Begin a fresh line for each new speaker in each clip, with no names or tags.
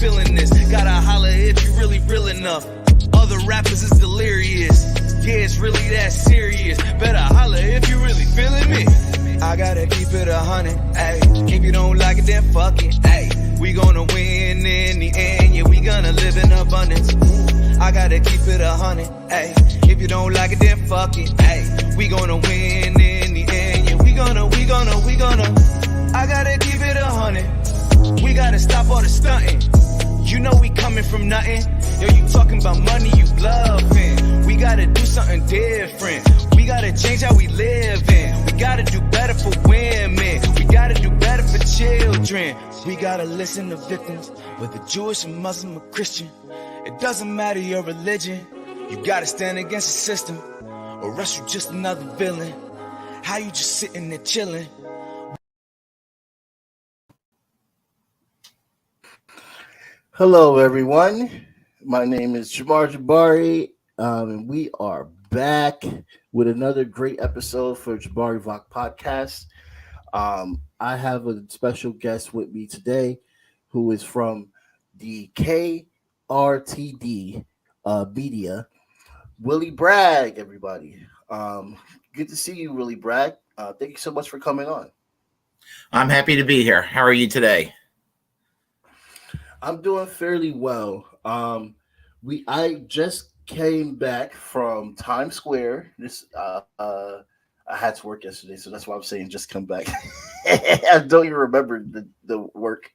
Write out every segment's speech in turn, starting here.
feeling this. Gotta holler if you really real enough. Other rappers is delirious. Yeah, it's really that serious. Better holler if you really feeling me. I gotta keep it 100, ayy. If you don't like it, then fuck it, ayy. We gonna win in the end, yeah, we gonna live in abundance. I gotta keep it 100, ayy. If you don't like it, then fuck it, ayy. We gonna win in the end, yeah, we gonna. I gotta keep it 100. We gotta stop all the stunting. You know we coming from nothing. Yo, you talking about money, you bluffing. We gotta do something different. We gotta change how we live in. We gotta do better for women. We gotta do better for children. We gotta listen to victims, whether Jewish or Muslim or Christian. It doesn't matter your religion. You gotta stand against the system, or else you just another villain. How you just sitting there chilling?
Hello, everyone. My name is Jamar Jabari, and we are back with another great episode for Jabari Vlog Podcast. I have a special guest with me today who is from the KRTD media, Willy Bragg, everybody. Good to see you, Willy Bragg. Thank you so much for coming on.
I'm happy to be here. How are you today?
I'm doing fairly well. I just came back from Times Square. I had to work yesterday, so that's why I'm saying just come back. I don't even remember the work.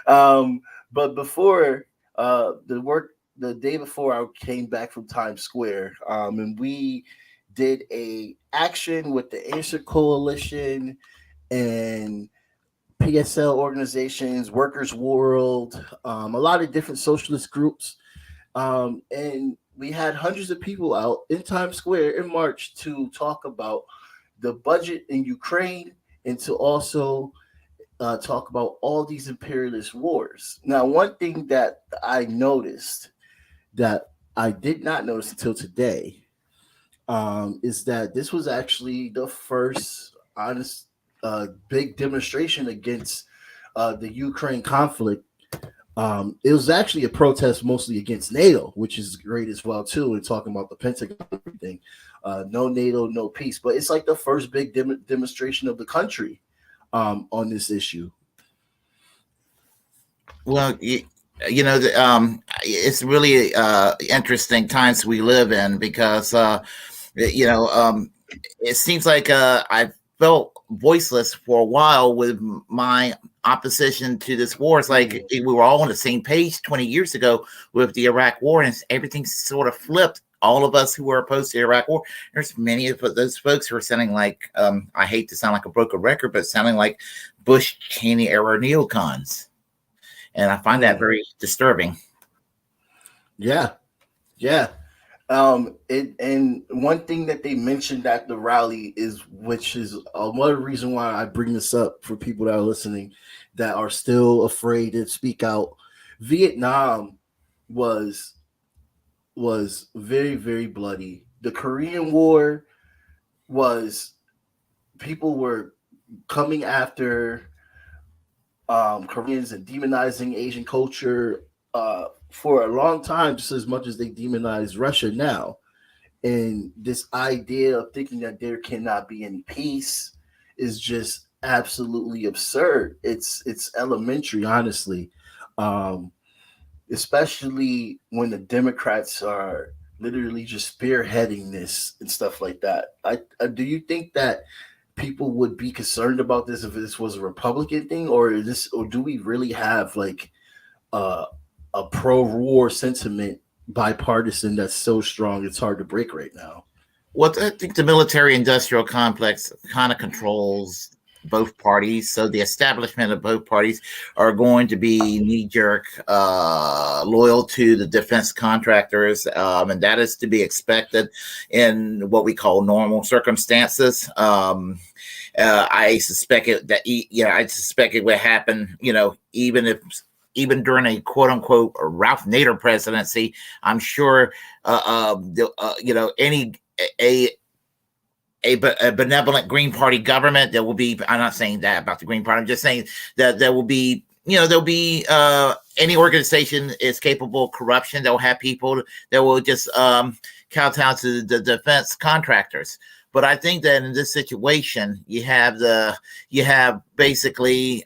But before the day before, I came back from Times Square, and we did a action with the Answer Coalition and PSL organizations, Workers' World, a lot of different socialist groups. And we had hundreds of people out in Times Square in March to talk about the budget in Ukraine and to also talk about all these imperialist wars. Now, one thing that I noticed that I did not notice until today is that this was actually the first honest big demonstration against the Ukraine conflict. It was actually a protest mostly against NATO, which is great as well too, and talking about the Pentagon and everything. No NATO, no peace. But it's like the first big demonstration of the country on this issue.
Well, it's really interesting times we live in because, it seems like I felt voiceless for a while with my opposition to this war. It's like we were all on the same page 20 years ago with the Iraq war, and everything sort of flipped. All of us who were opposed to the Iraq war, there's many of those folks who are sounding like, I hate to sound like a broken record, but sounding like Bush Cheney era neocons. And I find that very disturbing.
Yeah. And one thing that they mentioned at the rally which is one reason why I bring this up for people that are listening that are still afraid to speak out. Vietnam was very, very bloody. The Korean War people were coming after Koreans and demonizing Asian culture for a long time, just as much as they demonize Russia now. And this idea of thinking that there cannot be any peace is just absolutely absurd. It's elementary, honestly, especially when the Democrats are literally just spearheading this and stuff like that. Do you think that people would be concerned about this if this was a Republican thing, or do we really have like a pro-war sentiment bipartisan that's so strong it's hard to break right now?
Well, I think the military-industrial complex kind of controls both parties. So the establishment of both parties are going to be knee-jerk loyal to the defense contractors, and that is to be expected in what we call normal circumstances. I suspect it would happen, even during a quote unquote Ralph Nader presidency. I'm sure, a benevolent Green Party government, there will be, I'm not saying that about the Green Party, I'm just saying that there will be there'll be any organization is capable of corruption. They'll have people that will just kowtow to the defense contractors. But I think that in this situation, you have basically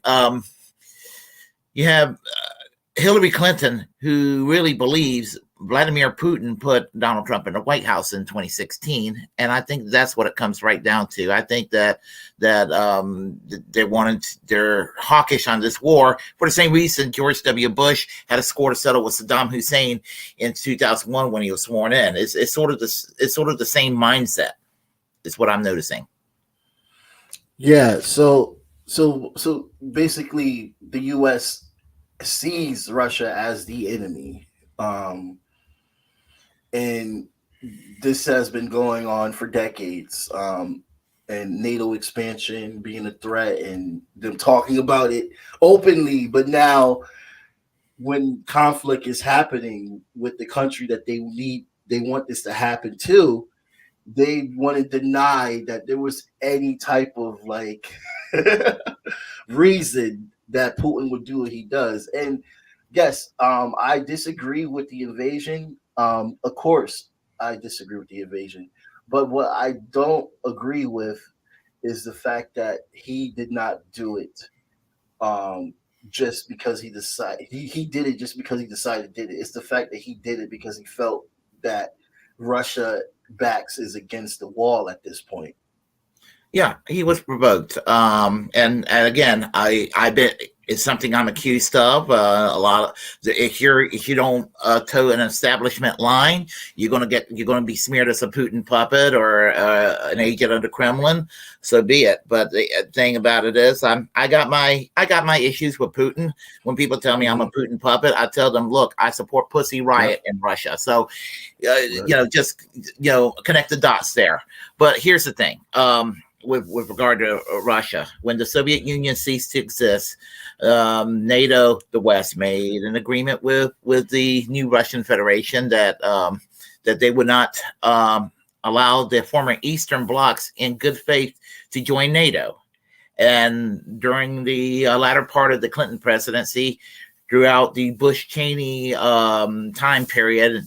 Hillary Clinton, who really believes Vladimir Putin put Donald Trump in the White House in 2016, and I think that's what it comes right down to. I think that they're hawkish on this war for the same reason George W. Bush had a score to settle with Saddam Hussein in 2001 when he was sworn in. It's sort of the same mindset. Is what I'm noticing.
Yeah. So basically, the U.S. sees Russia as the enemy. And this has been going on for decades. And NATO expansion being a threat and them talking about it openly. But now when conflict is happening with the country that they want this to happen to, they want to deny that there was any type of like reason that Putin would do what he does. And yes, I disagree with the invasion. Of course, I disagree with the invasion. But what I don't agree with is the fact that he did not do it just because he decided. He did it just because he decided to do it. It's the fact that he did it because he felt that Russia backs is against the wall at this point.
Yeah, he was provoked. And again, I bet it's something I'm accused of. A lot of if you don't toe an establishment line, you're gonna be smeared as a Putin puppet or an agent of the Kremlin. So be it. But the thing about it is, I got my issues with Putin. When people tell me I'm a Putin puppet, I tell them, look, I support Pussy Riot in Russia. So just connect the dots there. But here's the thing. With regard to Russia, when the Soviet Union ceased to exist, NATO, the West, made an agreement with the new Russian Federation that they would not allow the former Eastern blocs in good faith to join NATO. And during the latter part of the Clinton presidency, throughout the Bush-Cheney time period,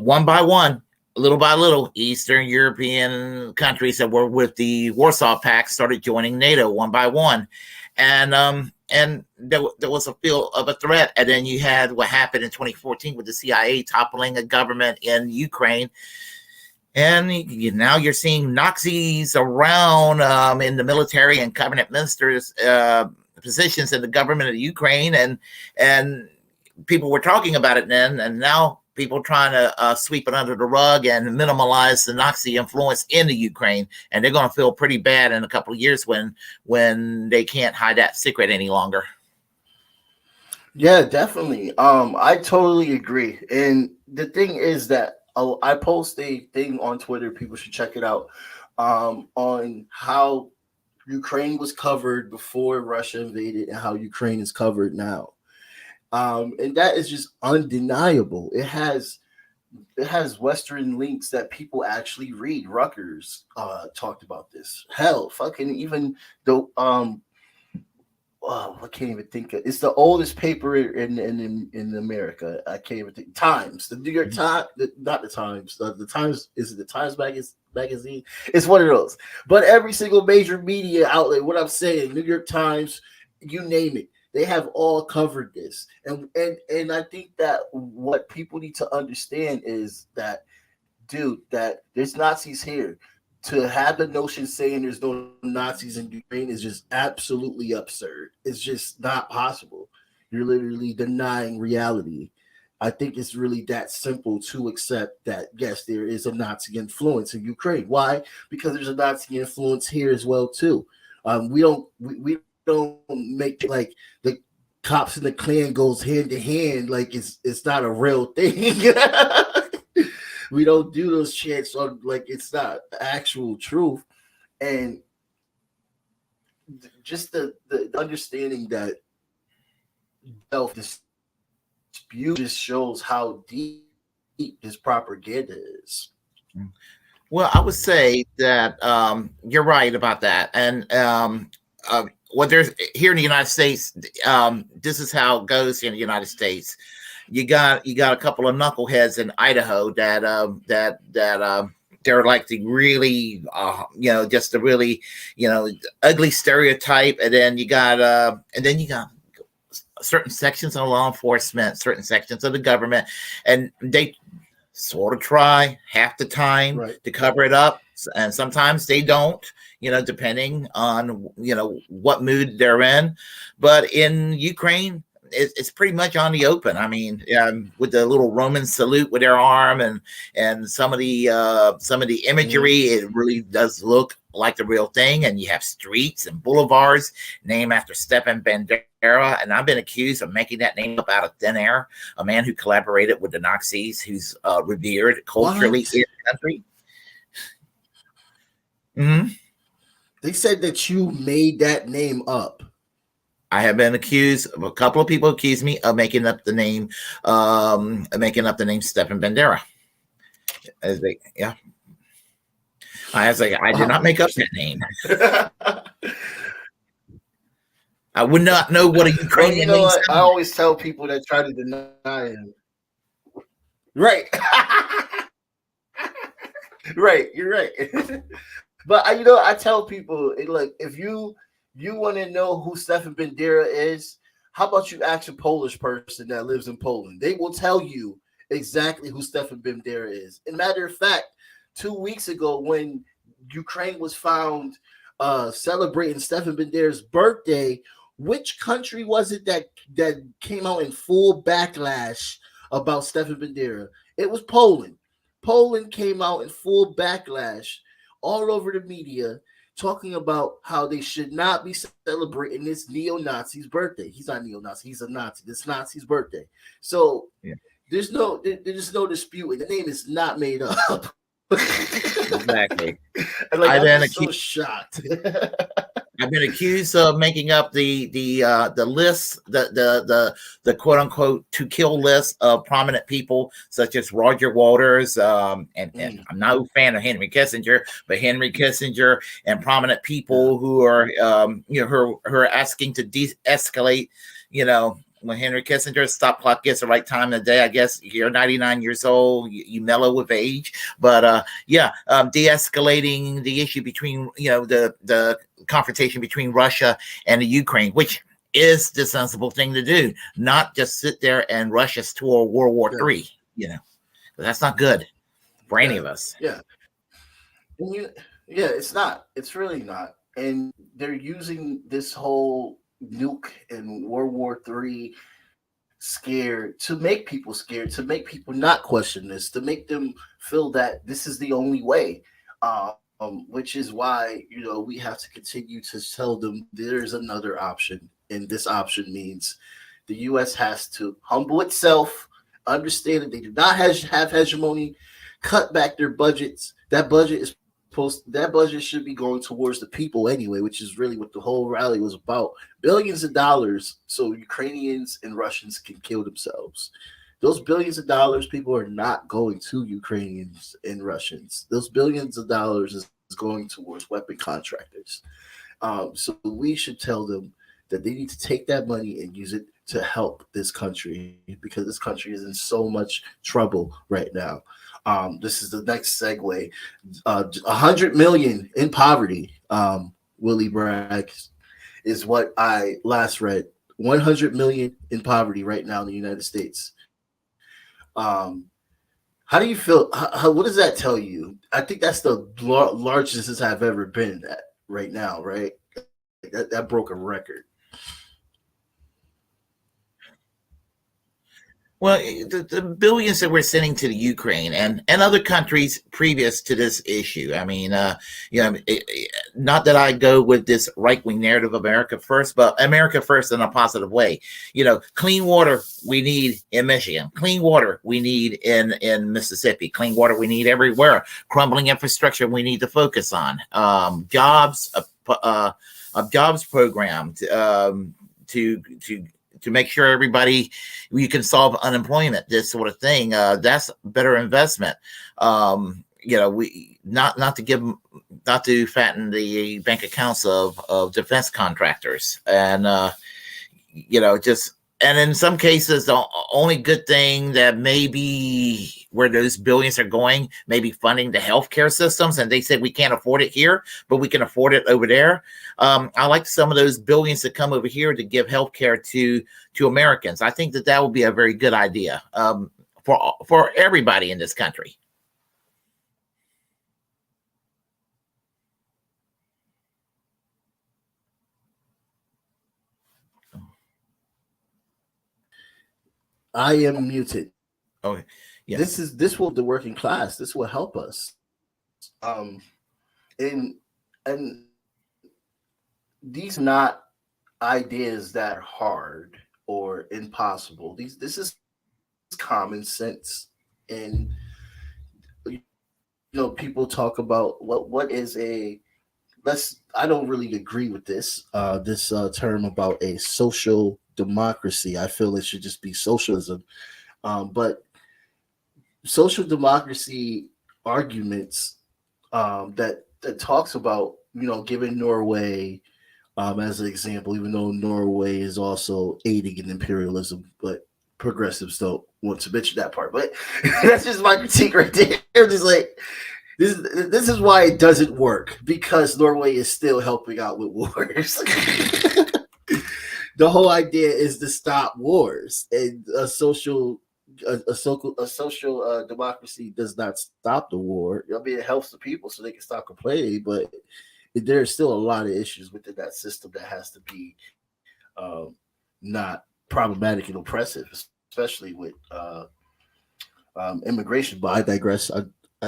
one by one, little by little, Eastern European countries that were with the Warsaw Pact started joining NATO one by one. And there was a feel of a threat. And then you had what happened in 2014 with the CIA toppling a government in Ukraine. And now you're seeing Nazis around in the military and cabinet ministers positions in the government of Ukraine. And people were talking about it then. And now people trying to sweep it under the rug and minimalize the Nazi influence in the Ukraine. And they're going to feel pretty bad in a couple of years when they can't hide that secret any longer.
Yeah, definitely. I totally agree. And the thing is that I post a thing on Twitter. People should check it out on how Ukraine was covered before Russia invaded and how Ukraine is covered now. And that is just undeniable. It has Western links that people actually read. Rutgers talked about this. Hell, fucking even though I can't even think of it's the oldest paper in America. I can't even think. Times, the New York Times, not the Times. The Times, is it the Times magazine? It's one of those. But every single major media outlet, what I'm saying, New York Times, you name it. They have all covered this. And I think that what people need to understand is that, dude, that there's Nazis here. To have the notion saying there's no Nazis in Ukraine is just absolutely absurd. It's just not possible. You're literally denying reality. I think it's really that simple to accept that, yes, there is a Nazi influence in Ukraine. Why? Because there's a Nazi influence here as well, too. We don't make like the cops and the Klan goes hand to hand like it's not a real thing. We don't do those chants on like it's not actual truth. And just the understanding that self-dispute just shows how deep this propaganda is.
Well, I would say that you're right about that. And what there's here in the United States, this is how it goes in the United States. You got a couple of knuckleheads in Idaho that they're like the really just a really ugly stereotype, and then you got certain sections of law enforcement, certain sections of the government, and they sort of try half the time to cover it up, and sometimes they don't, depending on what mood they're in. But in Ukraine, it's pretty much on the open. I mean, with the little Roman salute with their arm and some of the imagery, it really does look like the real thing. And you have streets and boulevards named after Stepan Bandera, and I've been accused of making that name up out of thin air. A man who collaborated with the Nazis, who's revered culturally in the country. Mm-hmm.
They said that you made that name up.
I have been accused. A couple of people accused me of making up the name Stepan Bandera. I was like, I did not make up that name. I would not know what a Ukrainian name sounds.
I always tell people that try to deny him. Right. Right. You're right. But I tell people, like, if you want to know who Stepan Bandera is, how about you ask a Polish person that lives in Poland? They will tell you exactly who Stepan Bandera is. And matter of fact, 2 weeks ago, when Ukraine was found celebrating Stepan Bandera's birthday, which country was it that came out in full backlash about Stepan Bandera? It was Poland. Poland came out in full backlash all over the media, talking about how they should not be celebrating this neo-Nazi's birthday. He's not neo-Nazi, he's a Nazi. This Nazi's birthday. So there's no dispute. The name is not made up.
Exactly.
I'm so shocked.
I've been accused of making up the list, the quote unquote to kill list of prominent people such as Roger Waters, and I'm not a fan of Henry Kissinger, but Henry Kissinger and prominent people who are who are asking to de-escalate. When Henry Kissinger's stop clock gets the right time of the day, I guess you're 99 years old, you mellow with age. But de-escalating the issue between, the confrontation between Russia and the Ukraine, which is the sensible thing to do, not just sit there and rush us toward World War III. That's not good for any of us.
Yeah. It's not. It's really not. And they're using this whole nuke and World War III scared to make people scared, to make people not question this, to make them feel that this is the only way, which is why we have to continue to tell them there's another option, and this option means the U.S. has to humble itself, understand that they do not have hegemony, cut back their budgets. That budget should be going towards the people anyway, which is really what the whole rally was about. Billions of dollars so Ukrainians and Russians can kill themselves. Those billions of dollars, people are not going to Ukrainians and Russians. Those billions of dollars is going towards weapon contractors. So we should tell them that they need to take that money and use it to help this country, because this country is in so much trouble right now. This is the next segue. 100 million in poverty. Willy Bragg is what I last read. 100 million in poverty right now in the United States. How do you feel? What does that tell you? I think that's the largest I've ever been at right now, right? That broke a record.
Well, the billions that we're sending to the Ukraine and other countries previous to this issue. I mean, not that I go with this right-wing narrative of America first, but America first in a positive way. Clean water we need in Michigan. Clean water we need in Mississippi. Clean water we need everywhere. Crumbling infrastructure we need to focus on. Jobs program to make sure you can solve unemployment, this sort of thing. That's better investment. we not to fatten the bank accounts of defense contractors, and just. And in some cases, the only good thing that maybe where those billions are going, maybe funding the healthcare systems, and they said we can't afford it here, but we can afford it over there. I like some of those billions to come over here to give healthcare to Americans. I think that would be a very good idea for everybody in this country.
I am muted.
Okay. Yes.
This will the working class. This will help us. And these are not ideas that are hard or impossible. This is common sense. And people talk about what is I don't really agree with this term about a social democracy. I feel it should just be socialism. But social democracy arguments that talks about, giving Norway as an example, even though Norway is also aiding in imperialism, but progressives don't want to mention that part. But that's just my critique right there. I'm just like, this is why it doesn't work, because Norway is still helping out with wars. The whole idea is to stop wars, and a social democracy does not stop the war. I mean, it helps the people so they can stop complaining, but there's still a lot of issues within that system that has to be not problematic and oppressive, especially with immigration. But I digress. I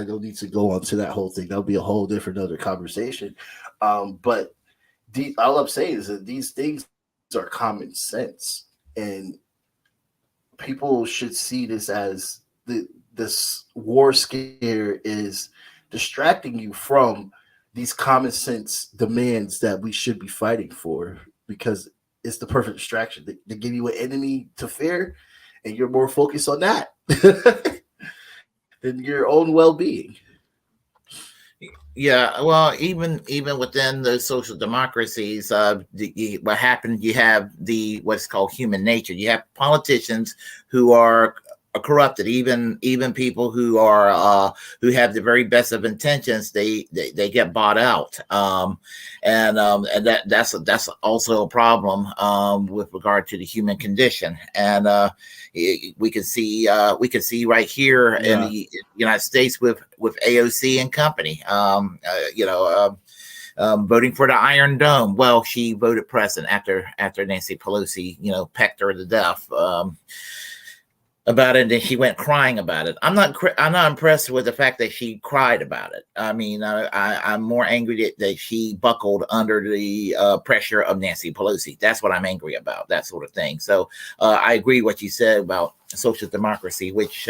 don't need to go on to that whole thing. That'll be a whole different other conversation. But all I'm saying is that these things are common sense, and people should see this as this war scare is distracting you from these common sense demands that we should be fighting for, because it's the perfect distraction. They give you an enemy to fear, and you're more focused on that than your own well-being.
Yeah, well, even within those social democracies, what happened? You have what's called human nature. You have politicians who are corrupted. Even people who are who have the very best of intentions, they get bought out, and that's also a problem with regard to the human condition. And we can see right here in the United States with AOC and company, voting for the Iron Dome. Well, she voted president after Nancy Pelosi, pecked her to death about it, and she went crying about it. I'm not impressed with the fact that she cried about it. I mean, I'm more angry that she buckled under the pressure of Nancy Pelosi. That's what I'm angry about, that sort of thing. So I agree what you said about social democracy, which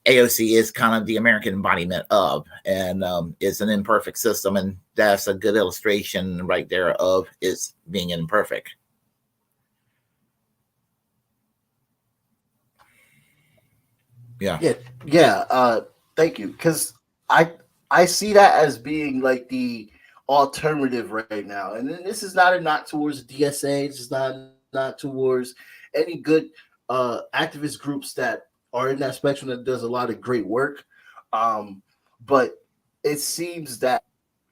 AOC is kind of the American embodiment of, and it's an imperfect system, and that's a good illustration right there of its being imperfect.
Yeah. Thank you, because I see that as being like the alternative right now, and this is not a knock towards DSA. This is not towards any good activist groups that are in that spectrum that does a lot of great work. But it seems that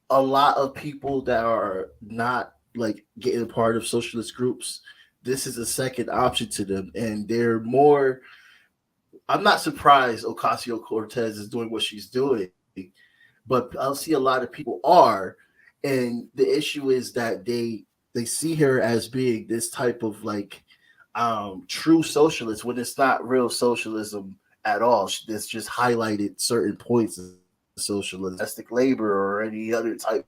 a lot of people that are not like getting a part of socialist groups, this is a second option to them, and they're more. I'm not surprised Ocasio-Cortez is doing what she's doing, but I'll see a lot of people are, and the issue is that they see her as being this type of like true socialist when it's not real socialism at all. It's just highlighted certain points of socialism, domestic labor, or any other types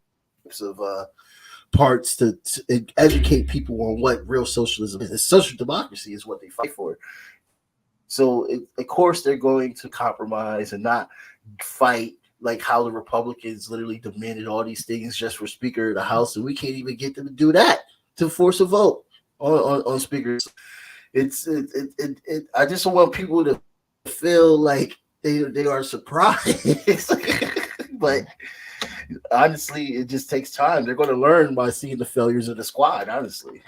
of parts to educate people on what real socialism is. Social democracy is what they fight for. So, of course, they're going to compromise and not fight like how the Republicans literally demanded all these things just for Speaker of the House, and we can't even get them to do that, to force a vote on speakers. I just want people to feel like they are surprised. But honestly, it just takes time. They're going to learn by seeing the failures of the squad. Honestly.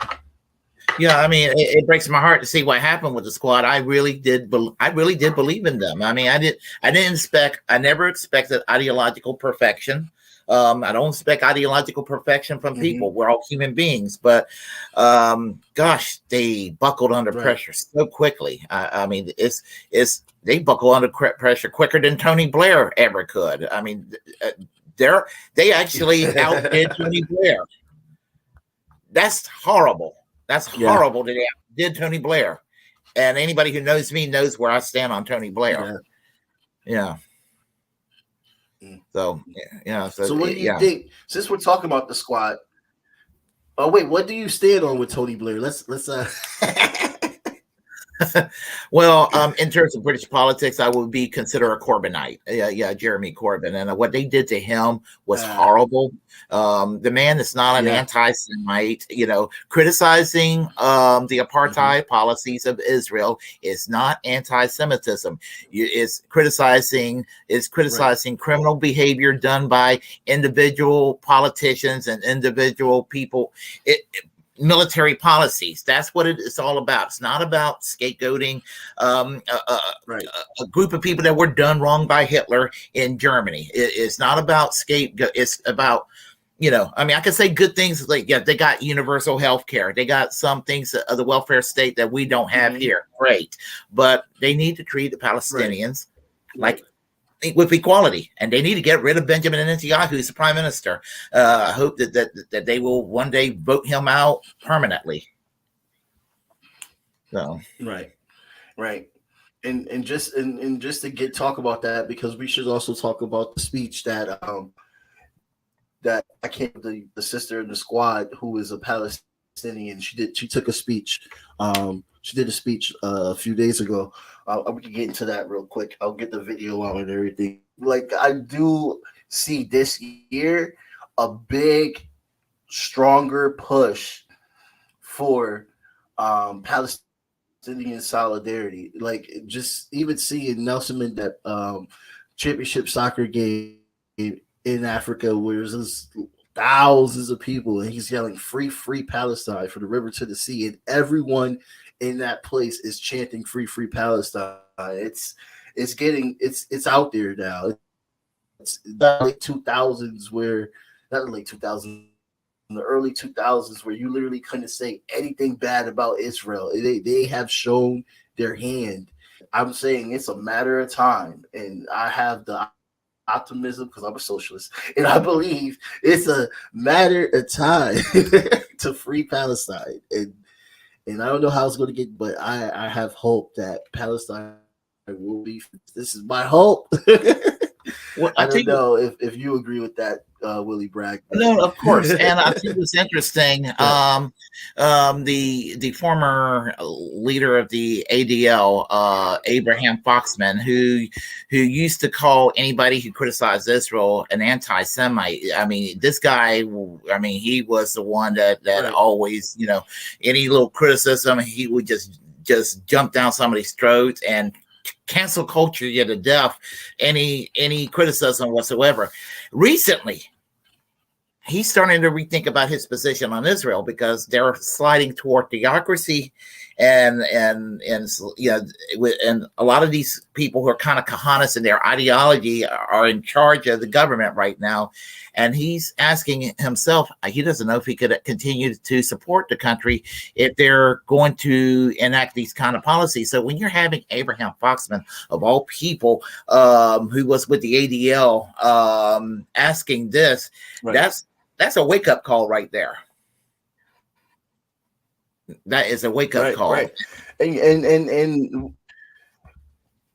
Yeah, I mean, it breaks my heart to see what happened with the squad. I really did believe in them. I mean, I never expected ideological perfection. I don't expect ideological perfection from people. We're all human beings, but gosh, they buckled under pressure so quickly. I mean, they buckle under pressure quicker than Tony Blair ever could. I mean, they actually outdid Tony Blair. That's horrible. That's horrible that they did Tony Blair. And anybody who knows me knows where I stand on Tony Blair. Yeah. So, yeah.
So what do you think? Since we're talking about the squad, oh wait, what do you stand on with Tony Blair? Let's
Well, in terms of British politics, I would be considered a Corbynite. Yeah, Jeremy Corbyn, and what they did to him was horrible. The man is not an anti-Semite. Criticizing the apartheid policies of Israel is not anti-Semitism. It's criticizing criminal behavior done by individual politicians and individual people. Military policies. That's what it's all about. It's not about scapegoating a group of people that were done wrong by Hitler in Germany. It's not about scapegoat. It's about, I mean, I can say good things like, they got universal health care. They got some things of the welfare state that we don't have here. Great. But they need to treat the Palestinians like with equality, and they need to get rid of Benjamin Netanyahu, who's the prime minister. I hope that they will one day vote him out permanently. So
right, and just to talk about that, because we should also talk about the speech that I can't, the sister in the squad who is a Palestinian. She took a speech. She did a speech a few days ago. We can get into that real quick. I'll get the video on and everything. Like, I do see this year a big, stronger push for Palestinian solidarity. Like, just even seeing Nelson Mandela championship soccer game in Africa, where there's thousands of people, and he's yelling "Free, free Palestine" from the river to the sea, and everyone in that place is chanting "Free, free Palestine." It's out there now. It's the late 2000s where, not the late 2000s, in the early 2000s, where you literally couldn't say anything bad about Israel. They have shown their hand. I'm saying it's a matter of time, and I have the optimism because I'm a socialist, and I believe it's a matter of time to free Palestine. And I don't know how it's going to get, but I have hope that Palestine will be. This is my hope. Well, I don't know if you agree with that, Willy Bragg.
No, of course, and I think it's interesting. The former leader of the ADL, Abraham Foxman, who used to call anybody who criticized Israel an anti-Semite. I mean, this guy. I mean, he was the one that always, any little criticism, he would just jump down somebody's throat and cancel culture you to death, any criticism whatsoever. Recently, he's starting to rethink about his position on Israel because they're sliding toward theocracy, and a lot of these people who are kind of Kahanas in their ideology are in charge of the government right now. And he's asking himself, he doesn't know if he could continue to support the country if they're going to enact these kind of policies. So when you're having Abraham Foxman, of all people, who was with the ADL, asking this, that's a wake-up call right there. That is a wake-up call.
Right. And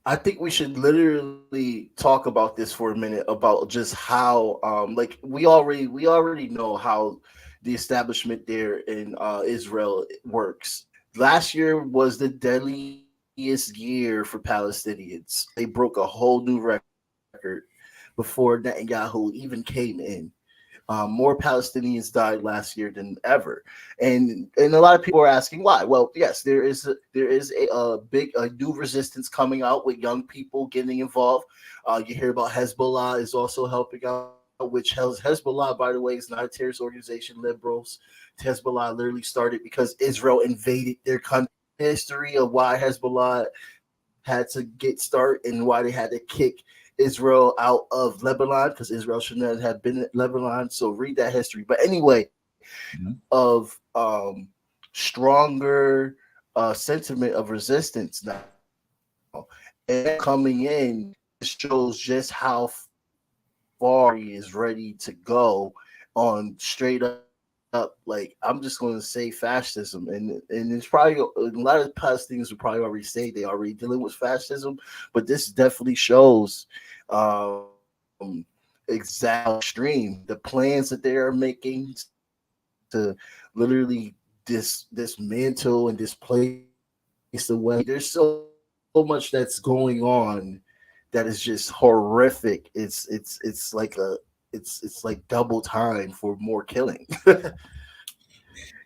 I think we should literally talk about this for a minute, about just how we already know how the establishment there in Israel works. Last year was the deadliest year for Palestinians. They broke a whole new record before Netanyahu even came in. More Palestinians died last year than ever, and a lot of people are asking why. Well, yes, there is a big new resistance coming out with young people getting involved. You hear about Hezbollah is also helping out, which Hezbollah, by the way, is not a terrorist organization. Liberals, Hezbollah literally started because Israel invaded their country. History of why Hezbollah had to get started and why they had to kick Israel out of Lebanon, because Israel shouldn't have been in Lebanon. So read that history. But anyway, of stronger sentiment of resistance now, and coming in shows just how far he is ready to go on straight up. Like, I'm just going to say fascism, and it's probably a lot of Palestinians would probably already say they already dealing with fascism, but this definitely shows exact extreme the plans that they are making to literally dismantle and displace the way. There's so much that's going on that is just horrific. It's like double time for more killing.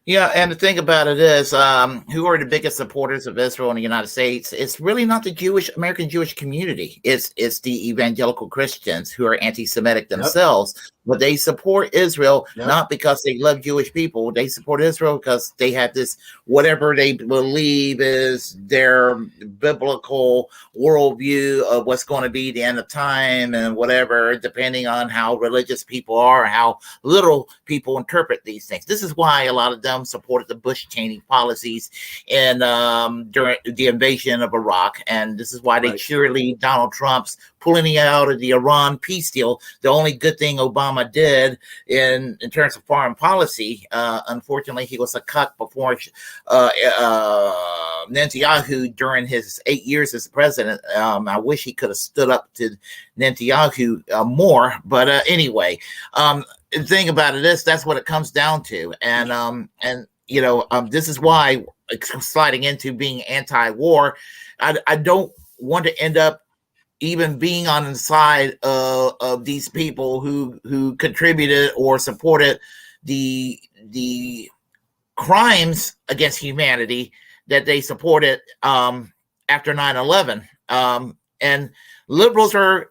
Yeah, and the thing about it is, who are the biggest supporters of Israel in the United States? It's really not the American Jewish community. It's the evangelical Christians who are anti-Semitic themselves, but they support Israel not because they love Jewish people. They support Israel because they have this, whatever they believe is their biblical worldview of what's going to be the end of time and whatever, depending on how religious people are, how little people interpret these things. This is why a lot of them supported the Bush-Cheney policies and during the invasion of Iraq, and this is why they cheerlead Donald Trump's pulling out of the Iran peace deal. The only good thing Obama did in terms of foreign policy, unfortunately, he was a cuck before Netanyahu during his 8 years as president. I wish he could have stood up to Netanyahu more, but anyway. The thing about it is that's what it comes down to, and this is why, sliding into being anti-war, I don't want to end up even being on the side of these people who contributed or supported the crimes against humanity that they supported after 9/11, and liberals are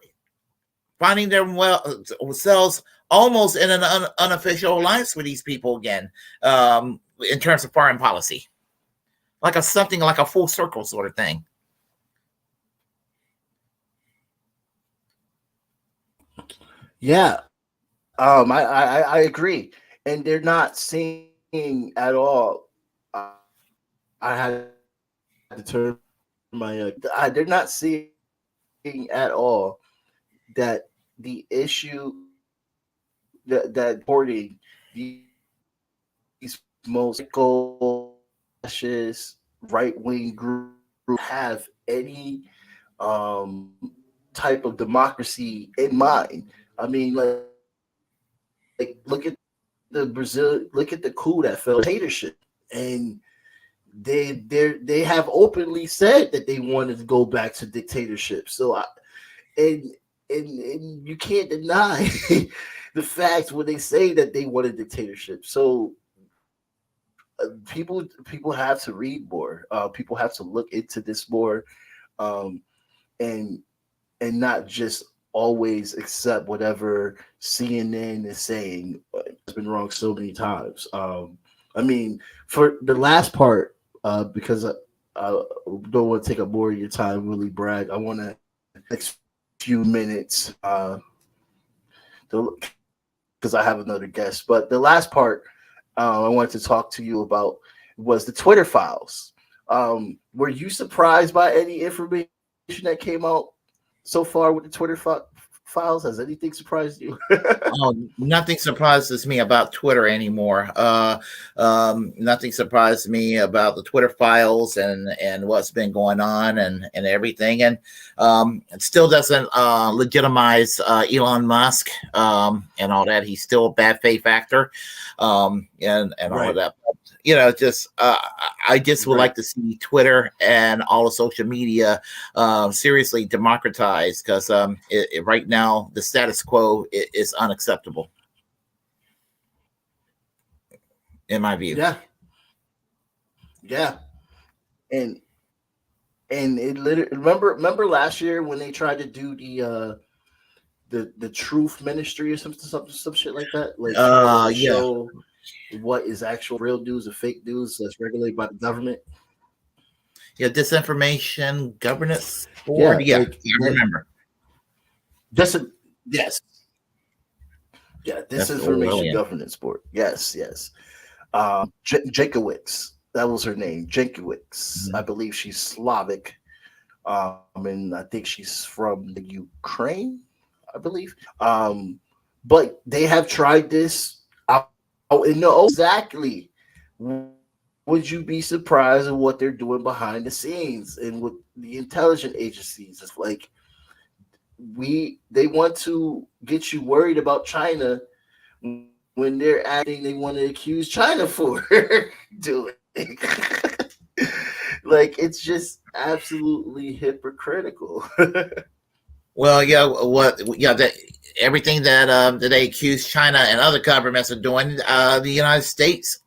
finding themselves almost in an unofficial alliance with these people again, in terms of foreign policy, something like a full circle sort of thing.
Yeah, I agree, and they're not seeing at all. I had to turn my. They're not seeing at all that the issue that supporting these most fascist right-wing groups have any type of democracy in mind. I mean, like look at the coup that fell, dictatorship, and they have openly said that they wanted to go back to dictatorship. So and you can't deny the facts when they say that they want a dictatorship. So people have to read more. People have to look into this more, and not just always accept whatever CNN is saying. It's been wrong so many times. I mean, for the last part, because I don't want to take up more of your time, Willy Bragg, I want to next few minutes because I have another guest. But the last part I wanted to talk to you about was the Twitter files. Were you surprised by any information that came out so far with the Twitter files? Has anything surprised you?
Nothing surprises me about Twitter anymore. Nothing surprised me about the Twitter files and what's been going on and everything. And it still doesn't legitimize Elon Musk and all that. He's still a bad faith actor and all of that. I just would like to see Twitter and all of social media seriously democratized, because right now the status quo is unacceptable. in my view.
Yeah, and it literally remember last year when they tried to do the truth ministry or some shit like that, like trying to
Yeah.
show what is actual real news and fake news that's regulated by the government.
Yeah, disinformation governance
Yeah,
board. Yeah,
like
I remember.
just yes, yeah,
That's
disinformation
Orwellian.
governance board. Yes. Jenkowicz, that was her name, Jenkowicz. I believe she's Slavic, and I think she's from the Ukraine, I believe. But they have tried this out and know exactly. Would you be surprised at what they're doing behind the scenes and with the intelligence agencies? It's like they want to get you worried about China when they're acting they want to accuse China for doing. Like it's just absolutely hypocritical.
Well, everything that they accuse China and other governments of doing, the United States,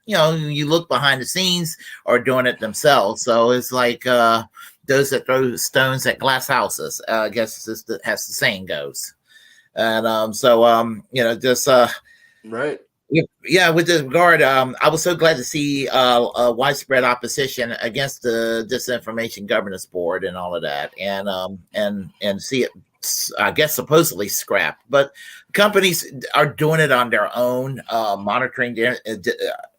you look behind the scenes, are doing it themselves. So it's like those that throw stones at glass houses. I guess as the saying goes. And just
Right.
yeah, with this regard, I was so glad to see widespread opposition against the disinformation governance board and all of that, and see it, I guess, supposedly scrapped. But companies are doing it on their own, monitoring their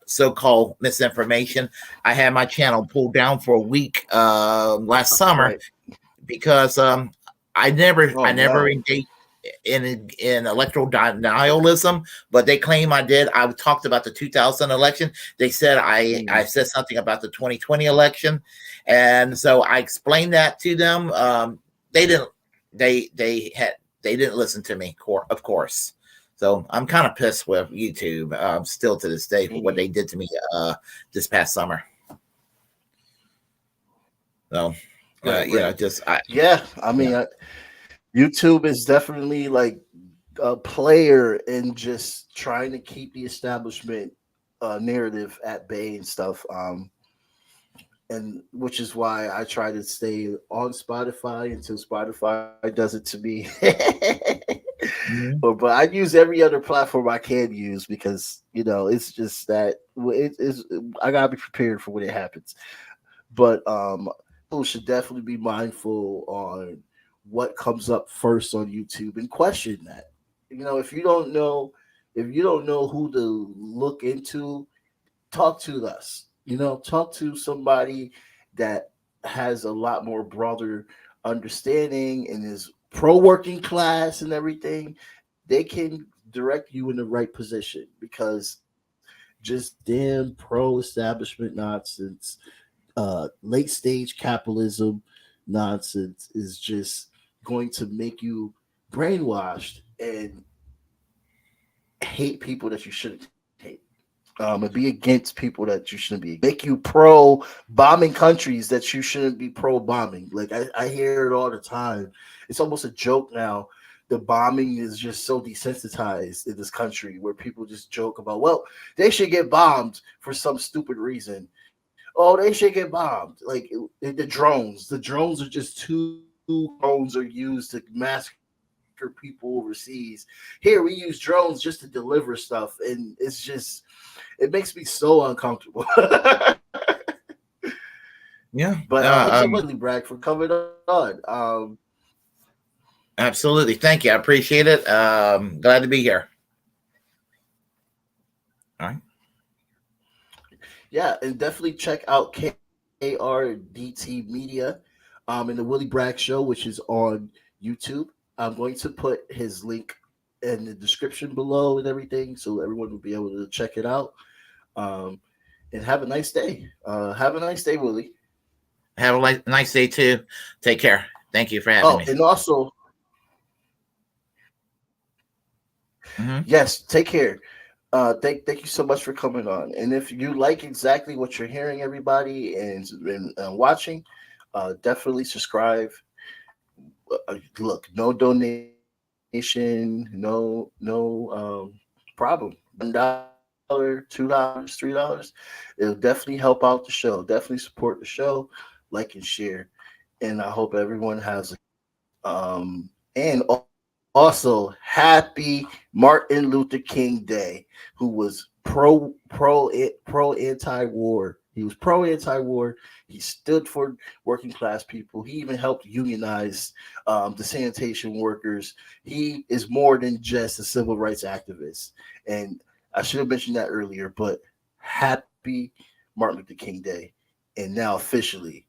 so-called misinformation. I had my channel pulled down for a week last summer because I never engaged in electoral denialism, but they claim I did. I talked about the 2000 election. They said I said something about the 2020 election, and so I explained that to them. They didn't. They didn't listen to me, of course. So I'm kind of pissed with YouTube still to this day for what they did to me this past summer. So
YouTube is definitely like a player in just trying to keep the establishment narrative at bay and stuff. And which is why I try to stay on Spotify until Spotify does it to me. But I use every other platform I can use because it's just that I gotta be prepared for when it happens. But people should definitely be mindful on what comes up first on YouTube and question that. If you don't know who to look into, talk to us. Talk to somebody that has a lot more broader understanding and is pro working class and everything. They can direct you in the right position, because just damn pro establishment nonsense, late stage capitalism nonsense is just going to make you brainwashed and hate people that you shouldn't hate. And be against people that you shouldn't be. Make you pro bombing countries that you shouldn't be pro bombing. Like I hear it all the time. It's almost a joke now. The bombing is just so desensitized in this country, where people just joke about, well, they should get bombed for some stupid reason. Oh, they should get bombed. Like the drones. The drones are just two drones are used to massacre people overseas. Here we use drones just to deliver stuff, and it makes me so uncomfortable.
Yeah,
but thanks so much, Willy Bragg, for coming on.
Absolutely, thank you. I appreciate it. Glad to be here. All right.
Yeah, and definitely check out KRDT Media, and the Willy Bragg Show, which is on YouTube. I'm going to put his link in the description below and everything, so everyone will be able to check it out. And have a nice day. Have a nice day, Willy.
Have a nice day too. Take care. Thank you for having me.
And also, yes, take care. Thank you so much for coming on. And if you like exactly what you're hearing, everybody, and watching, definitely subscribe. Look, no donation, no problem. $1 $2, $3, it'll definitely help out the show. Definitely support the show, like and share. And I hope everyone has and also happy Martin Luther King Day, who was pro anti-war. He was pro anti-war. He stood for working class people. He even helped unionize the sanitation workers. He is more than just a civil rights activist. And I should have mentioned that earlier, but happy Martin Luther King Day. And now officially,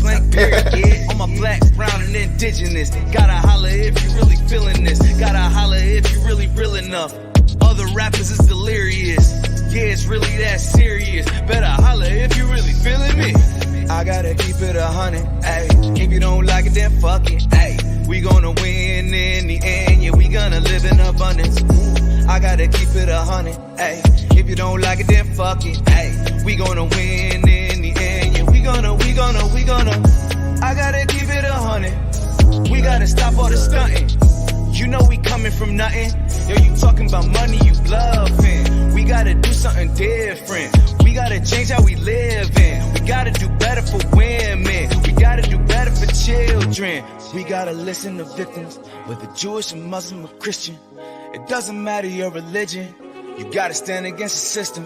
blank period, yeah. I'm a black, brown, and indigenous. Gotta holler if you really feeling this. Gotta holler if you really real enough. Other rappers is delirious. Yeah, it's really that serious. Better holler if you really feeling me. I gotta keep it 100, ayy. If you don't like it, then fuck it, ayy. We gonna win in the end, yeah, we gonna live in abundance. I gotta keep it 100, ayy. If you don't like it, then fuck it, ayy. We gonna win in the end, yeah, we gonna. I gotta keep it 100. We gotta stop all the stunting. You know we coming from nothing. Yo, you talking about money, you bluffing. We gotta do something different. We gotta change how we live in. We gotta do better for women. We gotta do better for children. We gotta listen to victims, whether Jewish or Muslim or Christian. It doesn't matter your religion. You gotta stand against the system.